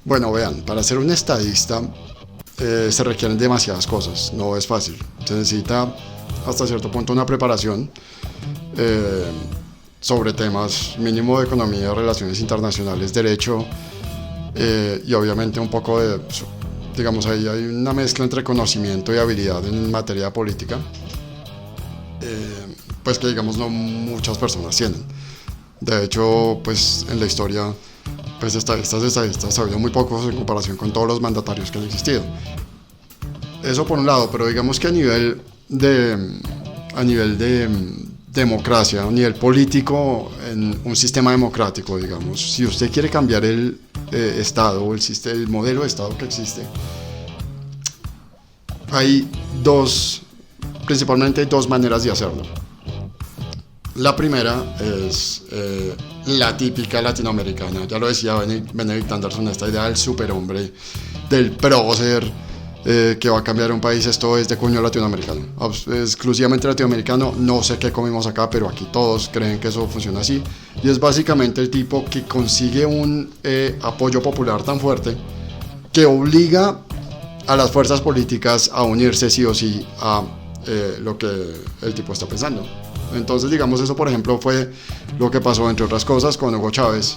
Bueno, vean, para ser un estadista se requieren demasiadas cosas, no es fácil. Se necesita hasta cierto punto una preparación eh, sobre temas mínimo de economía, relaciones internacionales, derecho y obviamente un poco de, digamos, ahí hay una mezcla entre conocimiento y habilidad en materia política, pues que digamos no muchas personas tienen. De hecho, pues en la historia, pues estas estadistas ha habido muy pocos en comparación con todos los mandatarios que han existido. Eso por un lado, pero digamos que a nivel de democracia, a nivel político, en un sistema democrático, digamos, si usted quiere cambiar el Estado o el modelo de Estado que existe, hay principalmente hay dos maneras de hacerlo. La primera es la típica latinoamericana, ya lo decía Benedict Anderson, esta idea del superhombre, del prócer, que va a cambiar un país. Esto es de cuño latinoamericano, exclusivamente latinoamericano. No sé qué comimos acá, pero aquí todos creen que eso funciona así. Y es básicamente el tipo que consigue un apoyo popular tan fuerte que obliga a las fuerzas políticas a unirse sí o sí a lo que el tipo está pensando. Entonces, digamos, eso por ejemplo fue lo que pasó, entre otras cosas, con Hugo Chávez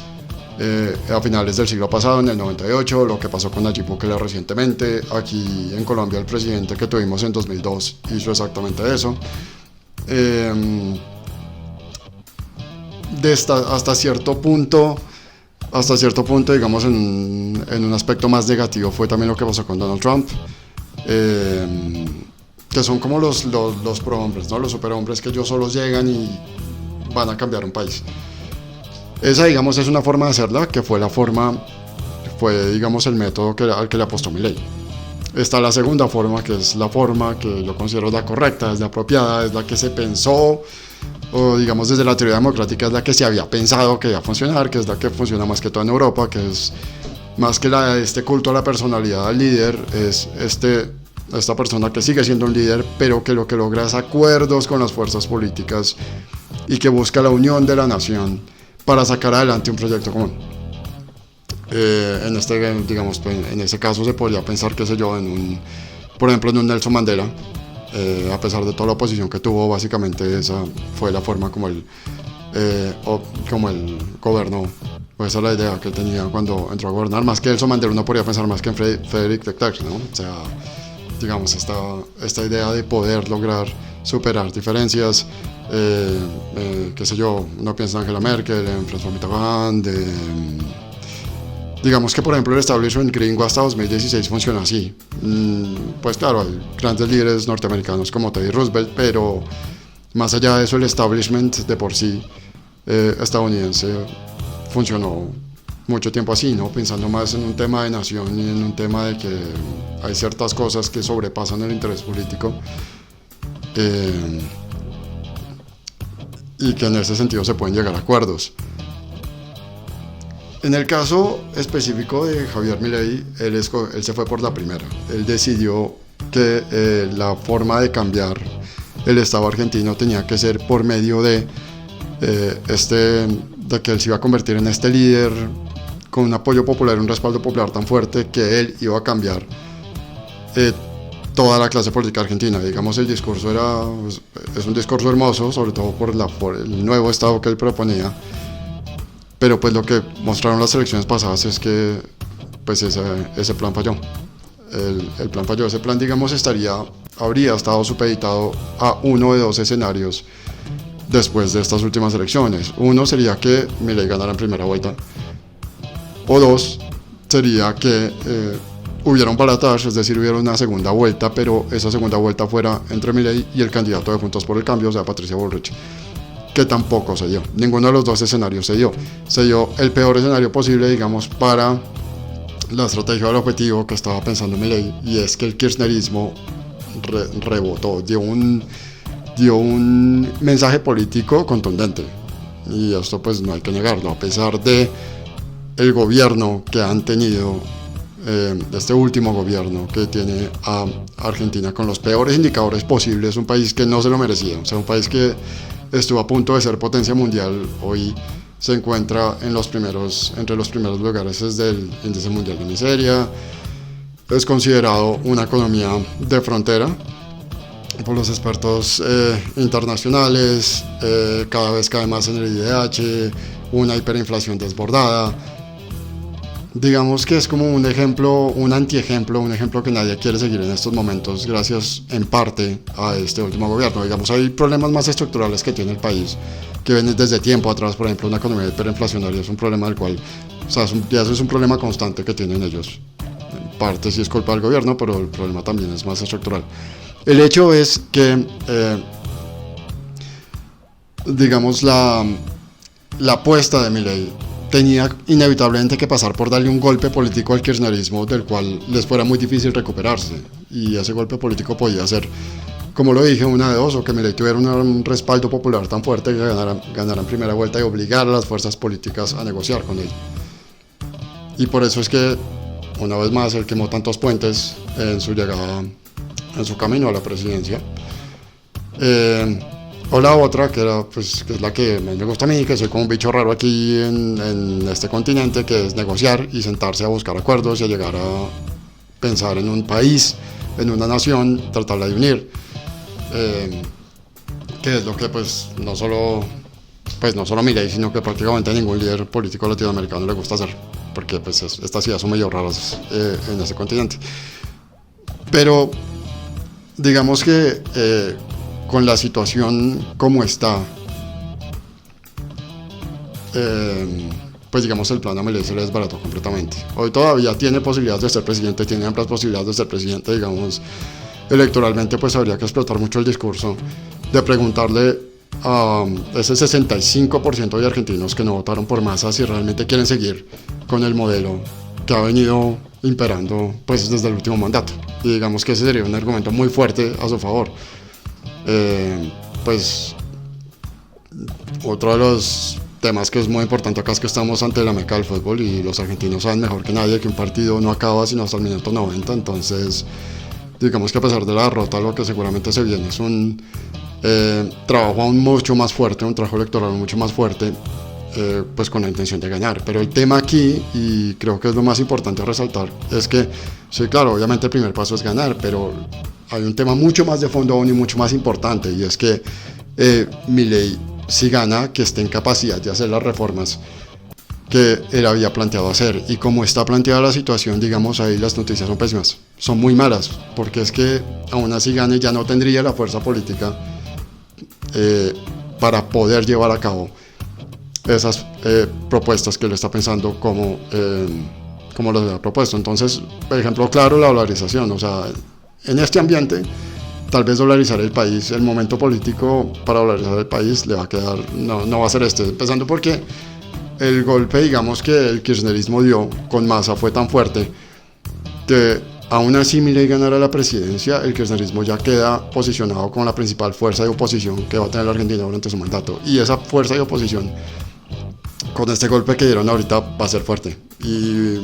a finales del siglo pasado, en el 98, lo que pasó con Nayib Bukele recientemente. Aquí en Colombia el presidente que tuvimos en 2002 hizo exactamente eso. Hasta cierto punto, digamos, en un aspecto más negativo fue también lo que pasó con Donald Trump. Que son como los prohombres, ¿no? Los superhombres que ellos solos llegan y van a cambiar un país. Esa, digamos, es una forma de hacerla, que fue digamos, el método al que le apostó Milei. Está la segunda forma, que es la forma que yo considero la correcta, es la apropiada, es la que se pensó, o digamos desde la teoría democrática es la que se había pensado que iba a funcionar, que es la que funciona más que todo en Europa, que es más que este culto a la personalidad del líder, es esta persona que sigue siendo un líder, pero que lo que logra es acuerdos con las fuerzas políticas y que busca la unión de la nación para sacar adelante un proyecto común. Digamos, en ese caso se podría pensar, qué sé yo, por ejemplo, en un Nelson Mandela. A pesar de toda la oposición que tuvo, básicamente esa fue la forma como él gobernó. Pues esa es la idea que tenía cuando entró a gobernar. Más que Nelson Mandela, uno podría pensar más que en Frederick de Klerk, ¿no? O sea, digamos, esta idea de poder lograr superar diferencias, qué sé yo, uno piensa en Angela Merkel, en François Mitterrand, digamos que por ejemplo el establishment gringo hasta 2016 funciona así. Pues claro, hay grandes líderes norteamericanos como Teddy Roosevelt, pero más allá de eso el establishment de por sí estadounidense funcionó mucho tiempo así, ¿no? Pensando más en un tema de nación y en un tema de que hay ciertas cosas que sobrepasan el interés político y que en ese sentido se pueden llegar a acuerdos. En el caso específico de Javier Milei, él se fue por la primera. Él decidió que la forma de cambiar el Estado argentino tenía que ser por medio de que él se iba a convertir en este líder con un apoyo popular, un respaldo popular tan fuerte que él iba a cambiar toda la clase política argentina. Digamos, el discurso es un discurso hermoso, sobre todo por el nuevo Estado que él proponía, pero pues lo que mostraron las elecciones pasadas es que pues ese plan falló. El plan falló. Ese plan, digamos, habría estado supeditado a uno de dos escenarios después de estas últimas elecciones. Uno sería que Milei ganara en primera vuelta, o dos sería que hubiera un balotaje, es decir, hubiera una segunda vuelta, pero esa segunda vuelta fuera entre Milei y el candidato de Juntos por el Cambio, o sea, Patricia Bullrich, que tampoco se dio. Ninguno de los dos escenarios se dio. Se dio el peor escenario posible, digamos, para la estrategia del objetivo que estaba pensando Milei, y es que el kirchnerismo rebotó, dio un mensaje político contundente, y esto pues no hay que negarlo, a pesar de el gobierno que han tenido, este último gobierno que tiene a Argentina con los peores indicadores posibles, un país que no se lo merecía, o sea, un país que estuvo a punto de ser potencia mundial, hoy se encuentra entre los primeros lugares desde el índice mundial de miseria. Es considerado una economía de frontera por los expertos internacionales. Cada vez cae más en el IDH, una hiperinflación desbordada. Digamos que es como un ejemplo, un antiejemplo, un ejemplo que nadie quiere seguir en estos momentos, gracias en parte a este último gobierno. Digamos, hay problemas más estructurales que tiene el país, que vienen desde tiempo atrás. Por ejemplo, una economía hiperinflacionaria es un problema del cual, o sea, eso es un problema constante que tienen ellos. En parte sí es culpa del gobierno, pero el problema también es más estructural. El hecho es que, digamos, la apuesta de Milei tenía inevitablemente que pasar por darle un golpe político al kirchnerismo del cual les fuera muy difícil recuperarse, y ese golpe político podía ser, como lo dije, una de dos: o que Milei tuviera un respaldo popular tan fuerte que ganara en primera vuelta y obligar a las fuerzas políticas a negociar con él. Y por eso es que, una vez más, él quemó tantos puentes en su llegada, en su camino a la presidencia. O la otra, que es la que me gusta a mí, que soy como un bicho raro aquí en este continente, que es negociar y sentarse a buscar acuerdos y a llegar a pensar en un país, en una nación, tratarla de unir. Que es lo que no solo Milei, sino que prácticamente a ningún líder político latinoamericano le gusta hacer, porque estas ideas son medio raras en este continente. Pero digamos que con la situación como está, pues digamos el plan a Milei se le desbarató completamente. Hoy todavía tiene posibilidades de ser presidente, tiene amplias posibilidades de ser presidente. Digamos, electoralmente pues habría que explotar mucho el discurso de preguntarle a ese 65% de argentinos que no votaron por Massa si realmente quieren seguir con el modelo que ha venido imperando pues desde el último mandato. Y digamos que ese sería un argumento muy fuerte a su favor. Pues otro de los temas que es muy importante acá es que estamos ante la meca del fútbol, y los argentinos saben mejor que nadie que un partido no acaba sino hasta el minuto 90. Entonces digamos que a pesar de la derrota, lo que seguramente se viene es un trabajo aún mucho más fuerte, un trabajo electoral mucho más fuerte, pues con la intención de ganar. Pero el tema aquí, y creo que es lo más importante a resaltar, es que sí, claro, obviamente el primer paso es ganar, pero hay un tema mucho más de fondo aún y mucho más importante, y es que Milei, si gana, que esté en capacidad de hacer las reformas que él había planteado hacer. Y como está planteada la situación, digamos, ahí las noticias son pésimas, son muy malas, porque es que aún así gane, ya no tendría la fuerza política para poder llevar a cabo esas propuestas que él está pensando como las había propuesto. Entonces, por ejemplo, claro, la dolarización, o sea, en este ambiente, tal vez dolarizar el país, el momento político para dolarizar el país le va a quedar, no va a ser empezando porque el golpe, digamos, que el kirchnerismo dio con Massa fue tan fuerte que aún así Milei ganara la presidencia, el kirchnerismo ya queda posicionado como la principal fuerza de oposición que va a tener la Argentina durante su mandato, y esa fuerza de oposición con este golpe que dieron ahorita va a ser fuerte, y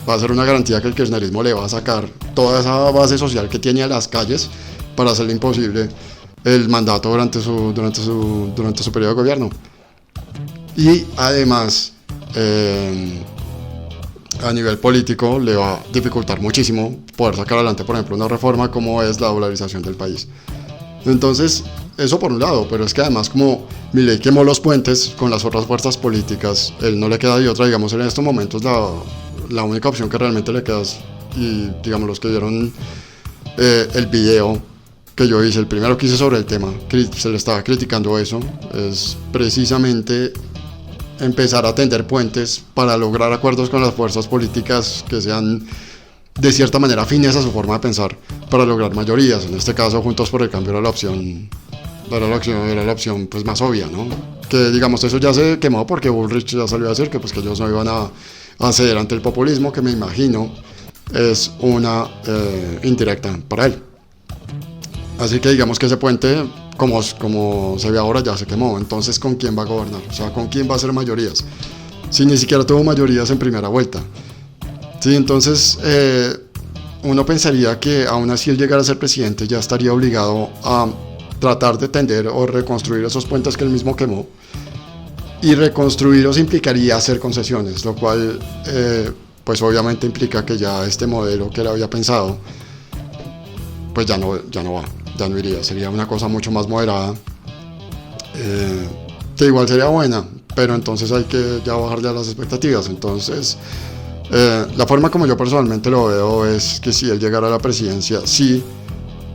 va a ser una garantía que el kirchnerismo le va a sacar toda esa base social que tiene a las calles para hacerle imposible el mandato durante su periodo de gobierno. Y además, a nivel político le va a dificultar muchísimo poder sacar adelante, por ejemplo, una reforma como es la dolarización del país. Entonces, eso por un lado, pero es que además, como Milei quemó los puentes con las otras fuerzas políticas, él no le queda de otra. Digamos, en estos momentos la única opción que realmente le queda es, y digamos, los que vieron el video que yo hice, el primero que hice sobre el tema, se le estaba criticando eso, es precisamente empezar a tender puentes para lograr acuerdos con las fuerzas políticas que sean de cierta manera afines a su forma de pensar, para lograr mayorías. En este caso, Juntos por el Cambio era la opción pues más obvia, ¿no? Que digamos, eso ya se quemó porque Bullrich ya salió a decir que ellos no iban a ceder ante el populismo, que me imagino es una indirecta para él. Así que digamos que ese puente, como se ve ahora, ya se quemó. Entonces, ¿con quién va a gobernar? O sea, ¿con quién va a hacer mayorías? Si ni siquiera tuvo mayorías en primera vuelta. Sí, entonces uno pensaría que aún así él llegara a ser presidente ya estaría obligado a tratar de tender o reconstruir esos puentes que él mismo quemó, y reconstruirlos implicaría hacer concesiones, lo cual pues obviamente implica que ya este modelo que él había pensado pues ya no va, ya no iría, sería una cosa mucho más moderada, que igual sería buena, pero entonces hay que ya bajarle a las expectativas. Entonces la forma como yo personalmente lo veo es que si él llegara a la presidencia, si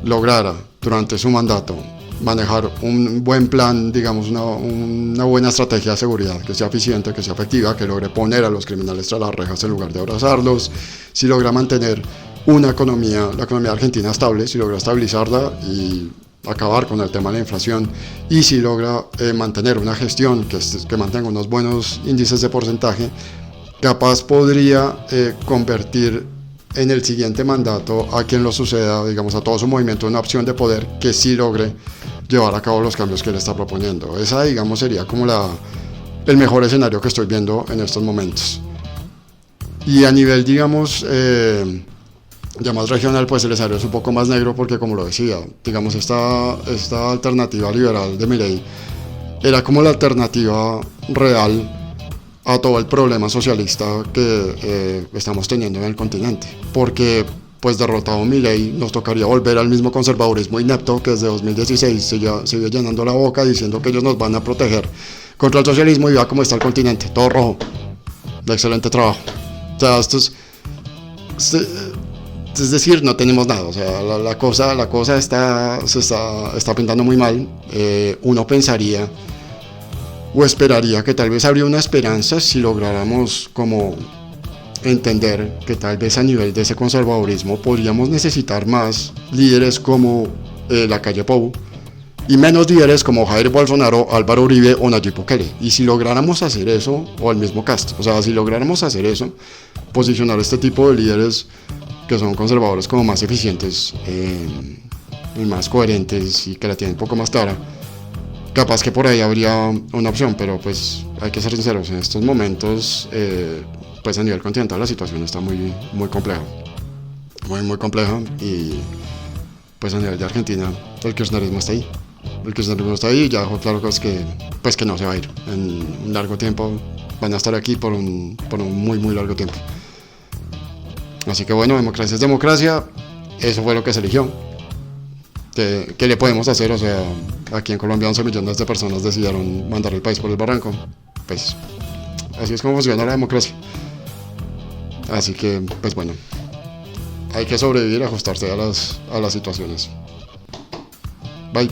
lograra durante su mandato manejar un buen plan, digamos una buena estrategia de seguridad que sea eficiente, que sea efectiva, que logre poner a los criminales tras las rejas en lugar de abrazarlos, si logra mantener la economía argentina estable, si logra estabilizarla y acabar con el tema de la inflación, y si logra mantener una gestión que mantenga unos buenos índices de porcentaje, capaz podría convertir en el siguiente mandato a quien lo suceda, digamos a todo su movimiento, una opción de poder que sí logre llevar a cabo los cambios que él está proponiendo. Esa, digamos, sería como el mejor escenario que estoy viendo en estos momentos. Y a nivel, digamos, ya más regional, pues el escenario es un poco más negro porque, como lo decía, digamos, esta alternativa liberal de Milei era como la alternativa real a todo el problema socialista que estamos teniendo en el continente, porque pues derrotado Milei nos tocaría volver al mismo conservadurismo inepto que desde 2016 sigue llenando la boca diciendo que ellos nos van a proteger contra el socialismo, y vea cómo está el continente, todo rojo. De excelente trabajo. O sea, es decir, no tenemos nada. O sea, la cosa se está pintando muy mal. Uno pensaría o esperaría que tal vez habría una esperanza si lográramos como entender que tal vez a nivel de ese conservadurismo podríamos necesitar más líderes como la calle Pou y menos líderes como Jair Bolsonaro, Álvaro Uribe o Nayib Bukele. Y si lográramos hacer eso, o el mismo Castro, o sea, si lográramos hacer eso, posicionar este tipo de líderes que son conservadores como más eficientes y más coherentes y que la tienen un poco más clara, capaz que por ahí habría una opción. Pero pues hay que ser sinceros, en estos momentos pues a nivel continental la situación está muy compleja, muy compleja, y pues a nivel de Argentina el kirchnerismo está ahí y ya dejó claro que no se va a ir en un largo tiempo, van a estar aquí por un muy largo tiempo. Así que bueno, democracia es democracia, eso fue lo que se eligió. ¿Qué le podemos hacer? O sea, aquí en Colombia 11 millones de personas decidieron mandar el país por el barranco. Pues así es como funciona la democracia. Así que, pues bueno, hay que sobrevivir, ajustarse a las situaciones. Bye.